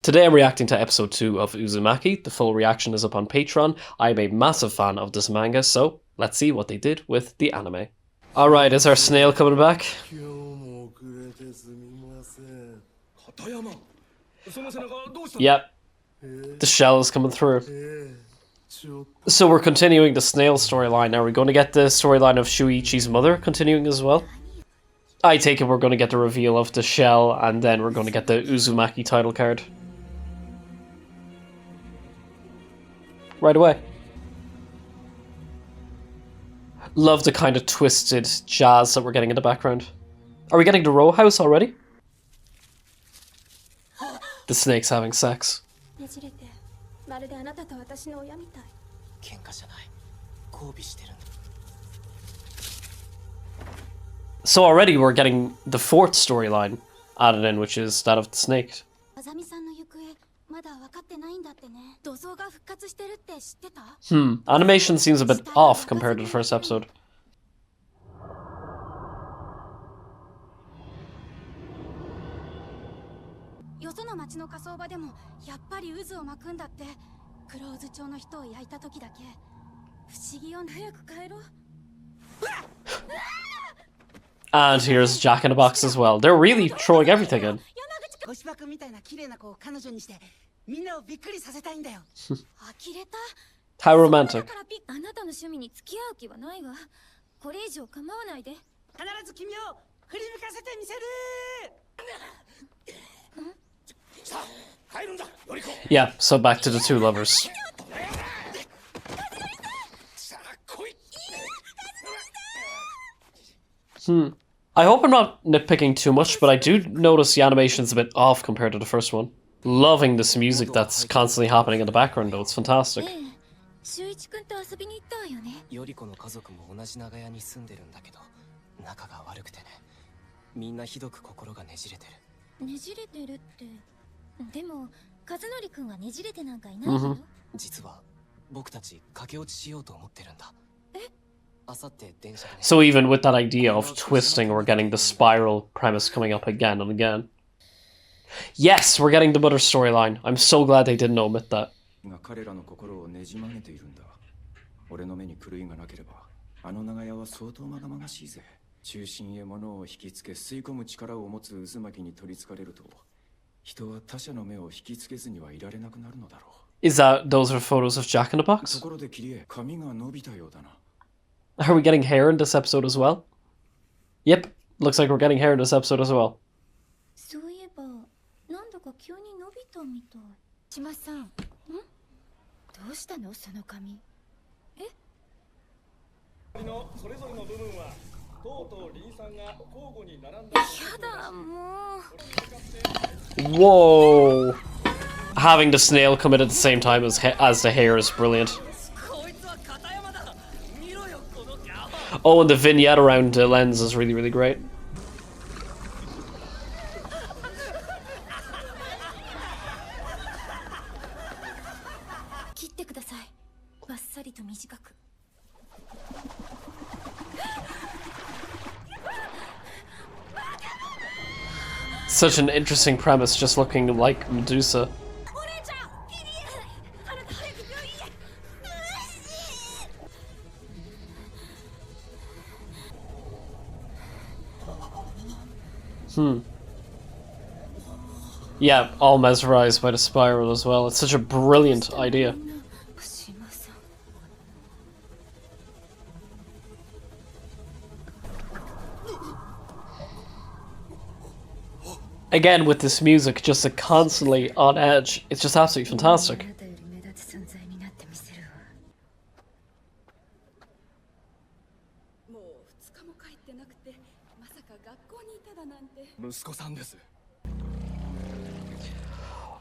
Today I'm reacting to episode 2 of Uzumaki. The full reaction is up on Patreon. I'm a massive fan of this manga, so let's see what they did with the anime. Alright, is our snail coming back? Yep. The shell is coming through. So we're continuing the snail storyline. Are we going to get the storyline of Shuichi's mother continuing as well? I take it we're going to get the reveal of the shell, and then we're going to get the Uzumaki title card. Right away. Love the kind of twisted jazz that we're getting in the background. Are we getting the row house already? The snake's having sex. So already we're getting the 4th storyline added in, which is that of the snake. Animation seems a bit off compared to the first episode. And here's Jack in the Box as well. They're really throwing everything in. How romantic. Yeah, so back to the two lovers. I hope I'm not nitpicking too much, but I do notice the animation's a bit off compared to the first one. Loving this music that's constantly happening in the background though, it's fantastic. So even with that idea of twisting, we're getting the spiral premise coming up again and again. Yes, we're getting the mother storyline. I'm so glad they didn't omit that. Is that those are photos of Jack in the Box? Are we getting hair in this episode as well? Yep, looks like we're getting hair in this episode as well. Whoa! Having the snail come in at the same time as the hair is brilliant. Oh, and the vignette around the lens is really, really great. Such an interesting premise, just looking like Medusa. Yeah, all mesmerized by the spiral as well. It's such a brilliant idea. Again, with this music, just a constantly on edge. It's just absolutely fantastic.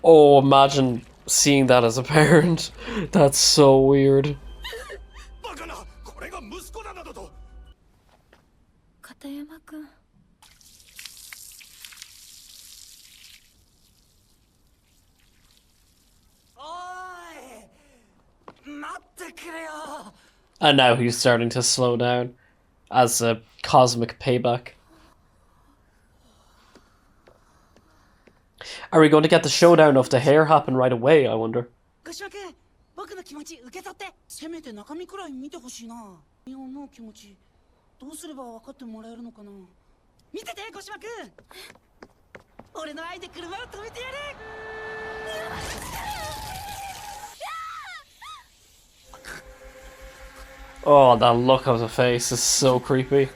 Oh, imagine seeing that as a parent. That's so weird. And now he's starting to slow down as a cosmic payback. Are we going to get the showdown of the hair happen right away, I wonder? Oh, that look of the face is so creepy.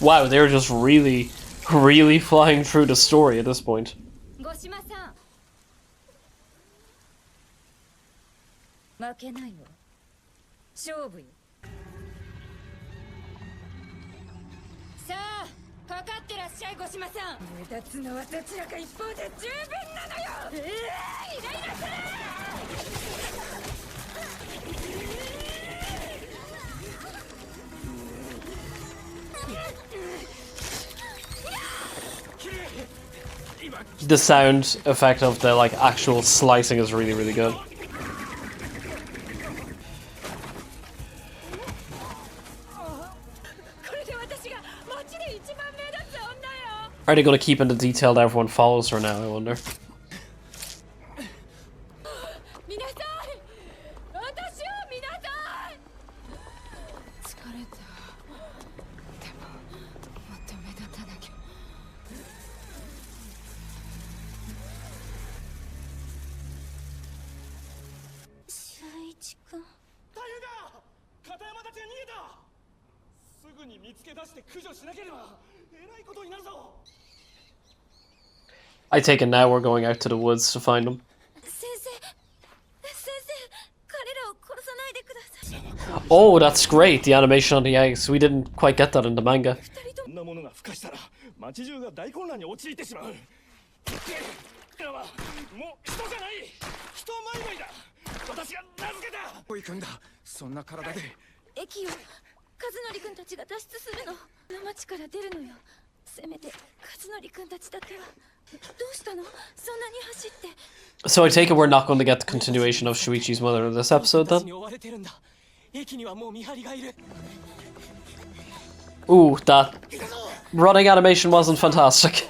Wow, they're just really flying through the story at this point. The sound effect of the like actual slicing is really good. Are they going to keep in the detail that everyone follows her now, I wonder? I take it now we're going out to the woods to find them. Oh, that's great, the animation on the eggs. We didn't quite get that in the manga. So I take it we're not going to get the continuation of Shuichi's mother in this episode then? Ooh, that running animation wasn't fantastic.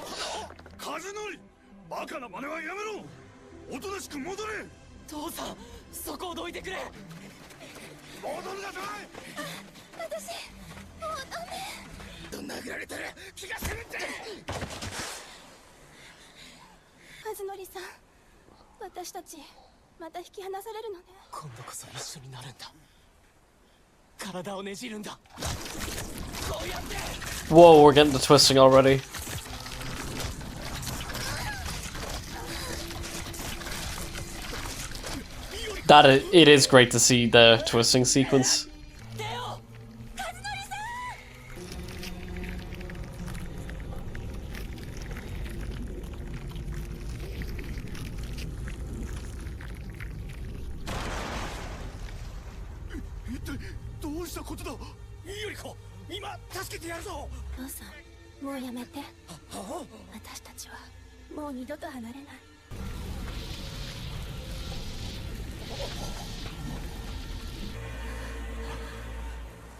Whoa, we're getting the twisting already. It is great to see the twisting sequence.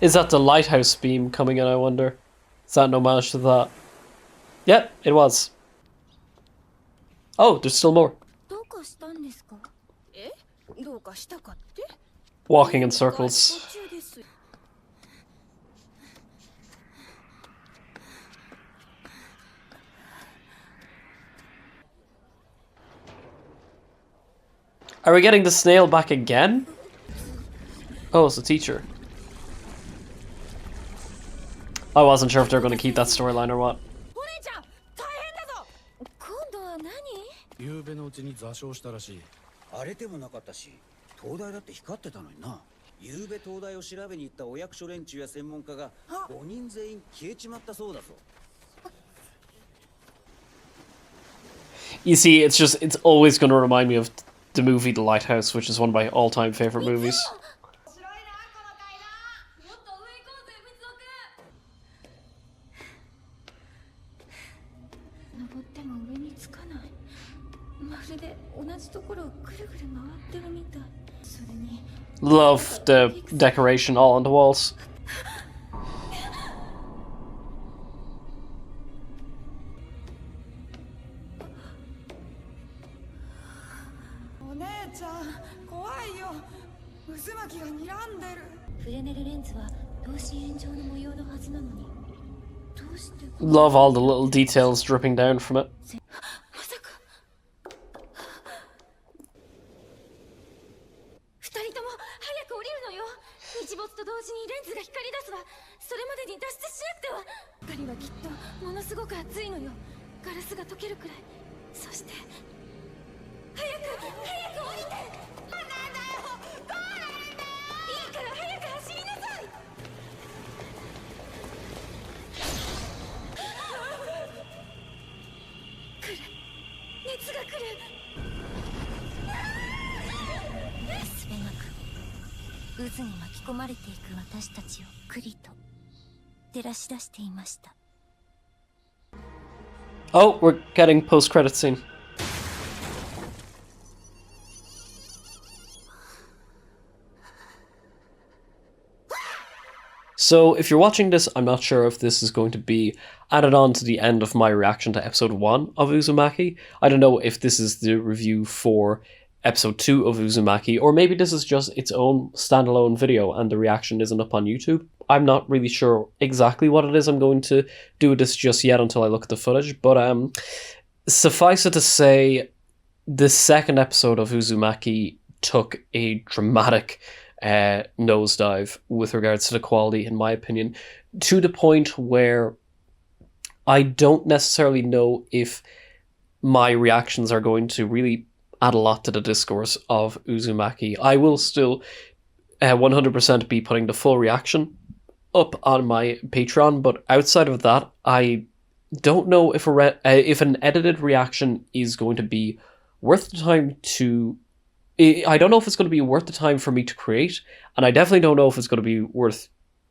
Is that the lighthouse beam coming in, I wonder? Is that an homage to that? Yep, it was. Oh, there's still more. Walking in circles. Are we getting the snail back again? Oh, it's the teacher. I wasn't sure if they were going to keep that storyline or what. You see, it's always going to remind me of the movie The Lighthouse, which is one of my all-time favorite movies. Love the decoration all on the walls. Love all the little details dripping down from it. Oh, we're getting post-credit scene. So, if you're watching this, I'm not sure if this is going to be added on to the end of my reaction to episode 1 of Uzumaki. I don't know if this is the review for episode 2 of Uzumaki, or maybe this is just its own standalone video and the reaction isn't up on YouTube. I'm not really sure exactly what it is I'm going to do with this just yet until I look at the footage, but suffice it to say, the second episode of Uzumaki took a dramatic nosedive with regards to the quality, in my opinion, to the point where I don't necessarily know if my reactions are going to really add a lot to the discourse of Uzumaki. I will still 100% be putting the full reaction up on my Patreon, but outside of that, I don't know if if an edited reaction is going to be worth the time to... I don't know if it's going to be worth the time for me to create, and I definitely don't know if it's going to be worth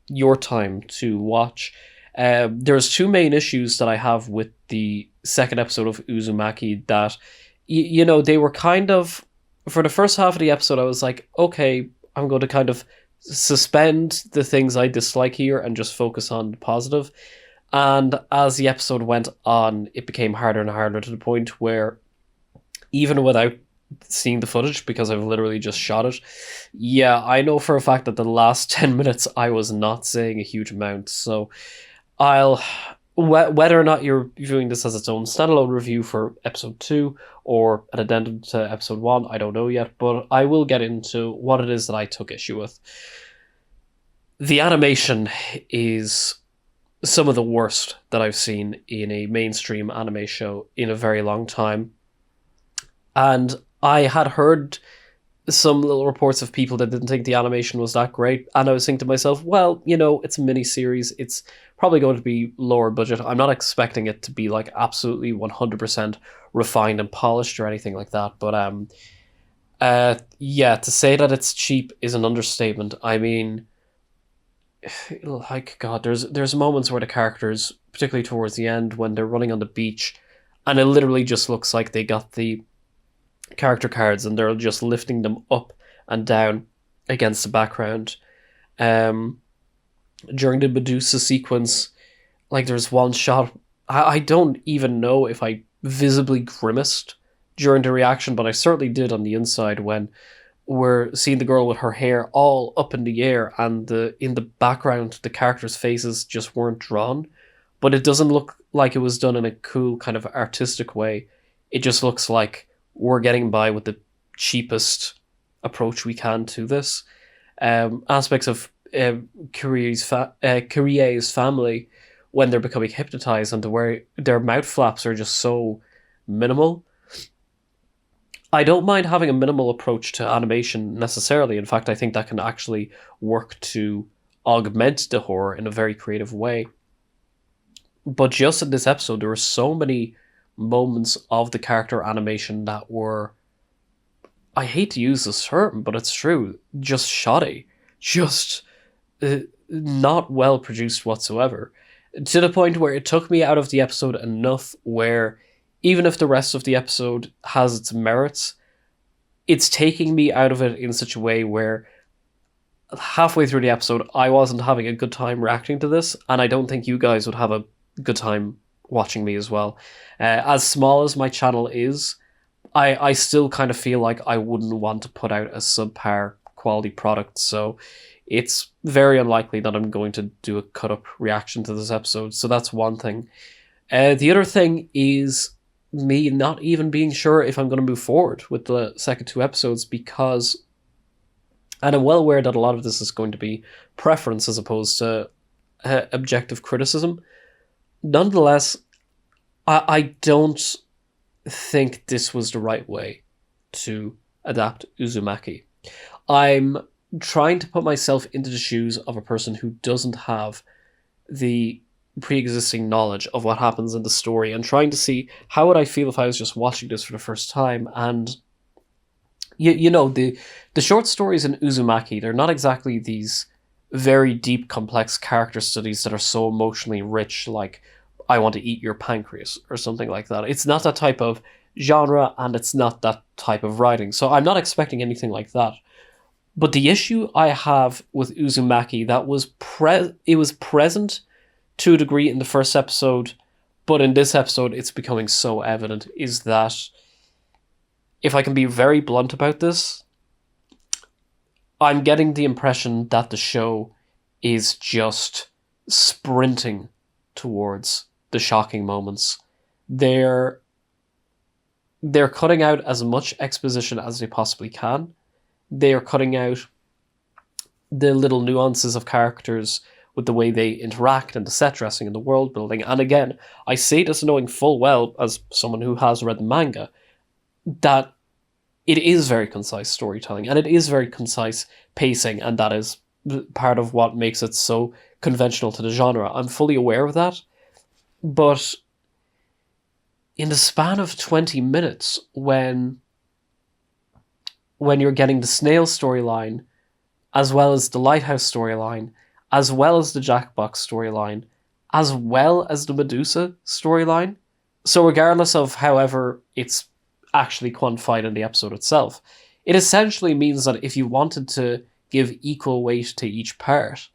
your time to watch. There's two main issues that I have with the second episode of Uzumaki that, you know, they were kind of... For the first half of the episode, I was like, okay, I'm going to kind of suspend the things I dislike here and just focus on the positive. And as the episode went on, it became harder and harder to the point where, even without seeing the footage, because I've literally just shot it, yeah, I know for a fact that the last 10 minutes I was not saying a huge amount. So whether or not you're viewing this as its own standalone review for episode 2 or an addendum to episode 1, I don't know yet, but I will get into what it is that I took issue with. The animation is some of the worst that I've seen in a mainstream anime show in a very long time. And I had heard some little reports of people that didn't think the animation was that great, and I was thinking to myself, well, you know, it's a mini-series, it's probably going to be lower budget. I'm not expecting it to be like absolutely 100% refined and polished or anything like that, but yeah, to say that it's cheap is an understatement. I mean, like, God, there's moments where the characters, particularly towards the end, when they're running on the beach, and it literally just looks like they got the character cards and they're just lifting them up and down against the background. During the Medusa sequence, like, there's one shot, I don't even know if I visibly grimaced during the reaction, but I certainly did on the inside when we're seeing the girl with her hair all up in the air, and in the background the characters' faces just weren't drawn, but it doesn't look like it was done in a cool kind of artistic way. It just looks like we're getting by with the cheapest approach we can to this. Aspects of Kurie's family, when they're becoming hypnotized and where their mouth flaps are just so minimal. I don't mind having a minimal approach to animation necessarily. In fact, I think that can actually work to augment the horror in a very creative way. But just in this episode, there were so many moments of the character animation that were, I hate to use this term, but it's true, just shoddy. Just not well produced whatsoever. To the point where it took me out of the episode enough where even if the rest of the episode has its merits, it's taking me out of it in such a way where halfway through the episode, I wasn't having a good time reacting to this, and I don't think you guys would have a good time watching me as well. As small as my channel is, I still kind of feel like I wouldn't want to put out a subpar quality product, so it's very unlikely that I'm going to do a cut-up reaction to this episode, so that's one thing. The other thing is me not even being sure if I'm going to move forward with the second 2 episodes, because, and I'm well aware that a lot of this is going to be preference as opposed to objective criticism. Nonetheless, I don't think this was the right way to adapt Uzumaki. I'm trying to put myself into the shoes of a person who doesn't have the pre-existing knowledge of what happens in the story, and trying to see how would I feel if I was just watching this for the first time. And you know, the short stories in Uzumaki, they're not exactly these very deep, complex character studies that are so emotionally rich, like I want to eat your pancreas or something like that. It's not that type of genre, and it's not that type of writing, so I'm not expecting anything like that. But the issue I have with Uzumaki, that was it was present to a degree in the first episode, but in this episode it's becoming so evident, is that, if I can be very blunt about this, I'm getting the impression that the show is just sprinting towards the shocking moments. They're cutting out as much exposition as they possibly can. They are cutting out the little nuances of characters with the way they interact and the set dressing and the world building. And again, I say this knowing full well, as someone who has read the manga, that it is very concise storytelling and it is very concise pacing, and that is part of what makes it so conventional to the genre. I'm fully aware of that, but in the span of 20 minutes, when you're getting the snail storyline, as well as the lighthouse storyline, as well as the Jackbox storyline, as well as the Medusa storyline, so regardless of however it's actually quantified in the episode itself, it essentially means that if you wanted to give equal weight to each part,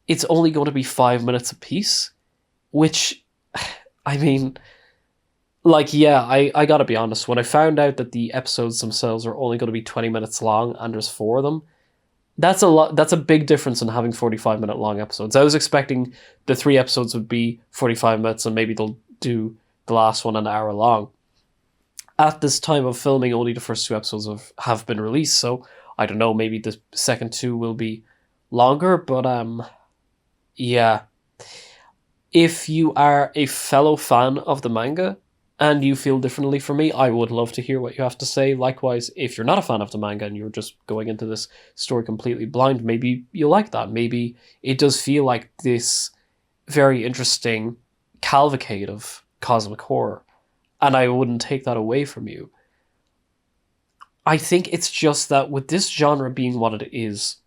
it's only going to be 5 minutes apiece, which, I mean, like, yeah, I gotta be honest, when I found out that the episodes themselves are only going to be 20 minutes long and there's 4 of them, that's a lot. That's a big difference in having 45-minute long episodes. I was expecting the 3 episodes would be 45 minutes and maybe they'll do the last one an hour long. At this time of filming, only the first 2 episodes have been released, so I don't know, maybe the second 2 will be longer, but yeah. If you are a fellow fan of the manga and you feel differently from me, I would love to hear what you have to say. Likewise, if you're not a fan of the manga and you're just going into this story completely blind, maybe you like that. Maybe it does feel like this very interesting cavalcade of cosmic horror, and I wouldn't take that away from you. I think it's just that with this genre being what it is,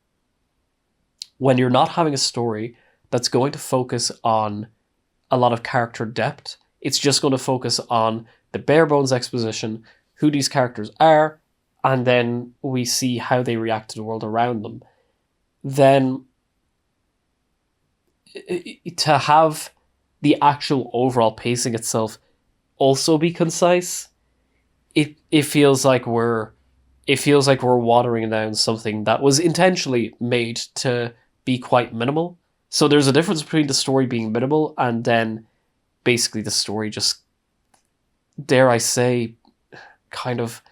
when you're not having a story that's going to focus on a lot of character depth, it's just going to focus on the bare bones exposition, who these characters are, and then we see how they react to the world around them. Then to have the actual overall pacing itself also be concise, it feels like we're watering down something that was intentionally made to be quite minimal. So there's a difference between the story being minimal and then basically the story just, dare I say, kind of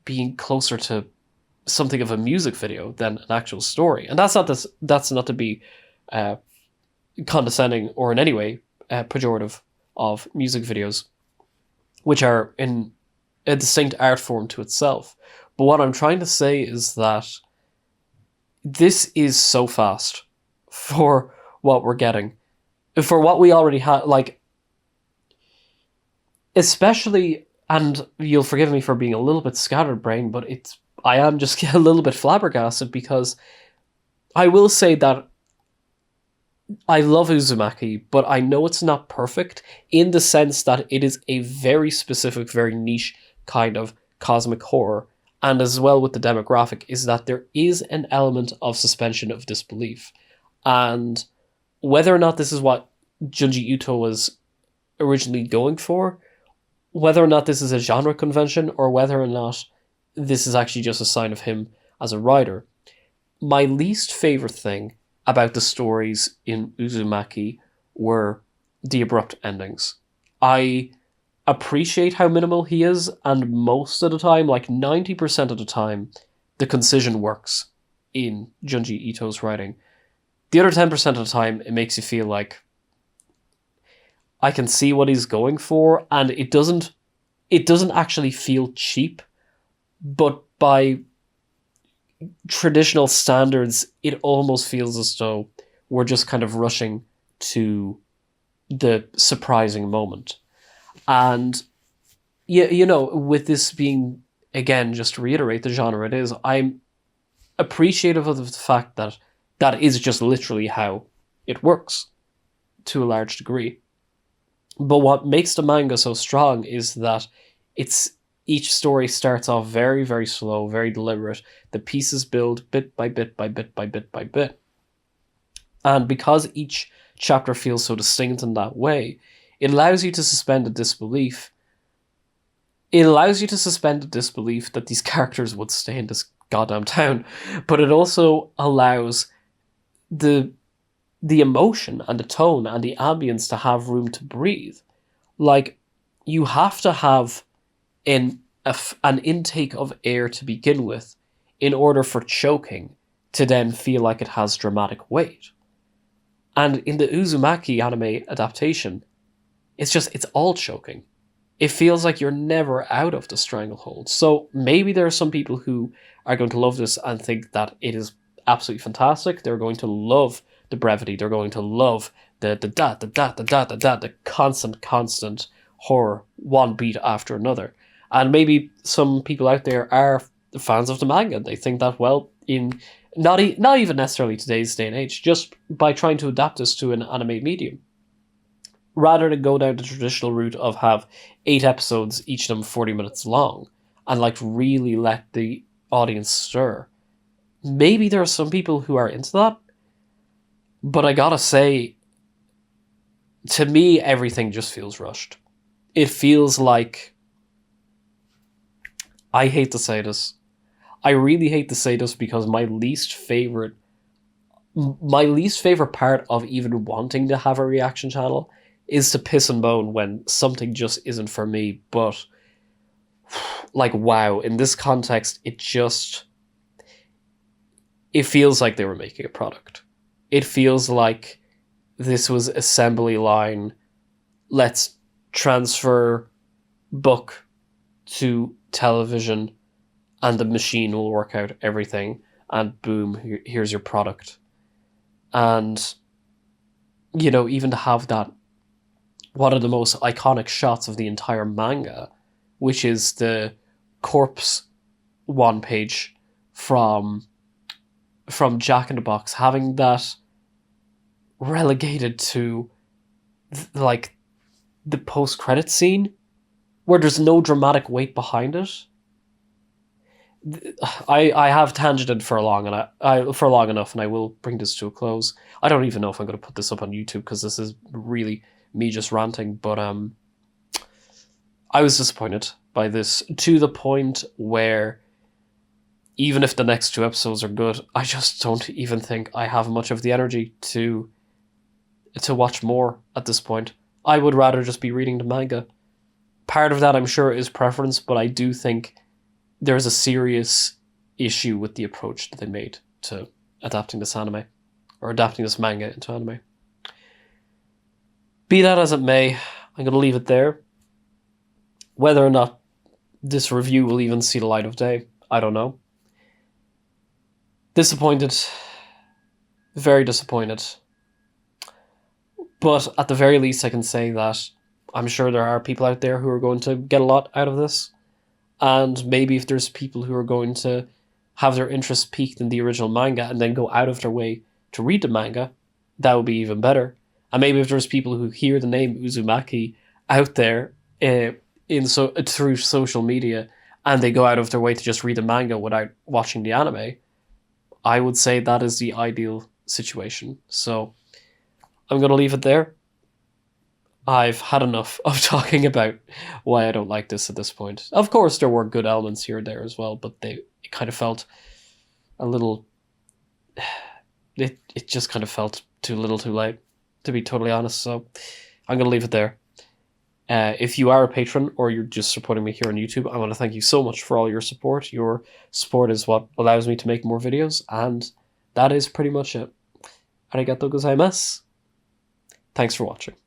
being closer to something of a music video than an actual story. And that's not to be condescending or in any way pejorative of music videos, which are in a distinct art form to itself. But what I'm trying to say is that this is so fast for what we're getting, for what we already had, like, especially, and you'll forgive me for being a little bit scatterbrained, but I am just a little bit flabbergasted, because I will say that I love Uzumaki, but I know it's not perfect in the sense that it is a very specific, very niche kind of cosmic horror. And as well with the demographic, is that there is an element of suspension of disbelief. And whether or not this is what Junji Ito was originally going for, whether or not this is a genre convention, or whether or not this is actually just a sign of him as a writer, my least favorite thing about the stories in Uzumaki were the abrupt endings. I appreciate how minimal he is, and most of the time, like 90% of the time, the concision works in Junji Ito's writing. The other 10% of the time, it makes you feel like I can see what he's going for, and it doesn't actually feel cheap, but by traditional standards, it almost feels as though we're just kind of rushing to the surprising moment. And yeah, with this being, again, just to reiterate the genre it is, I'm appreciative of the fact that that is just literally how it works to a large degree. But what makes the manga so strong is that each story starts off very, very slow, very deliberate. The pieces build bit by bit by bit by bit by bit. And because each chapter feels so distinct in that way, it allows you to suspend the disbelief. It allows you to suspend the disbelief that these characters would stay in this goddamn town, but it also allows the emotion and the tone and the ambience to have room to breathe. Like, you have to have an intake of air to begin with in order for choking to then feel like it has dramatic weight. And in the Uzumaki anime adaptation, it's all choking. It feels like you're never out of the stranglehold. So maybe there are some people who are going to love this and think that it is absolutely fantastic. They're going to love the brevity. They're going to love the constant horror, one beat after another. And maybe some people out there are fans of the manga. They think that, well, in not even necessarily today's day and age, just by trying to adapt this to an anime medium, rather than go down the traditional route of have 8 episodes, each of them 40 minutes long, and like really let the audience stir. Maybe there are some people who are into that, but I gotta say, to me, everything just feels rushed. It feels like, I hate to say this, I really hate to say this because my least favorite part of even wanting to have a reaction channel is to piss and moan when something just isn't for me. But like, wow, in this context, it feels like they were making a product. It feels like this was assembly line, let's transfer book to television and the machine will work out everything, and boom, here's your product. And, even to have that, one of the most iconic shots of the entire manga, which is the corpse one page from Jack in the Box, having that relegated to like the post-credit scene where there's no dramatic weight behind it. I have tangented for long enough, and I will bring this to a close. I don't even know if I'm going to put this up on YouTube because this is really me just ranting. But I was disappointed by this to the point where even if the next 2 episodes are good, I just don't even think I have much of the energy to watch more at this point. I would rather just be reading the manga. Part of that, I'm sure, is preference, but I do think there's a serious issue with the approach that they made to adapting this anime, or adapting this manga into anime. Be that as it may, I'm going to leave it there. Whether or not this review will even see the light of day, I don't know. Disappointed. Very disappointed. But at the very least, I can say that I'm sure there are people out there who are going to get a lot out of this. And maybe if there's people who are going to have their interest piqued in the original manga and then go out of their way to read the manga, that would be even better. And maybe if there's people who hear the name Uzumaki out there through social media, and they go out of their way to just read the manga without watching the anime, I would say that is the ideal situation. So I'm going to leave it there. I've had enough of talking about why I don't like this at this point. Of course, there were good elements here and there as well, but it kind of felt a little... It just kind of felt too little too late, to be totally honest. So I'm going to leave it there. If you are a patron or you're just supporting me here on YouTube, I want to thank you so much for all your support. Your support is what allows me to make more videos, and that is pretty much it. Arigatou gozaimasu. Thanks for watching.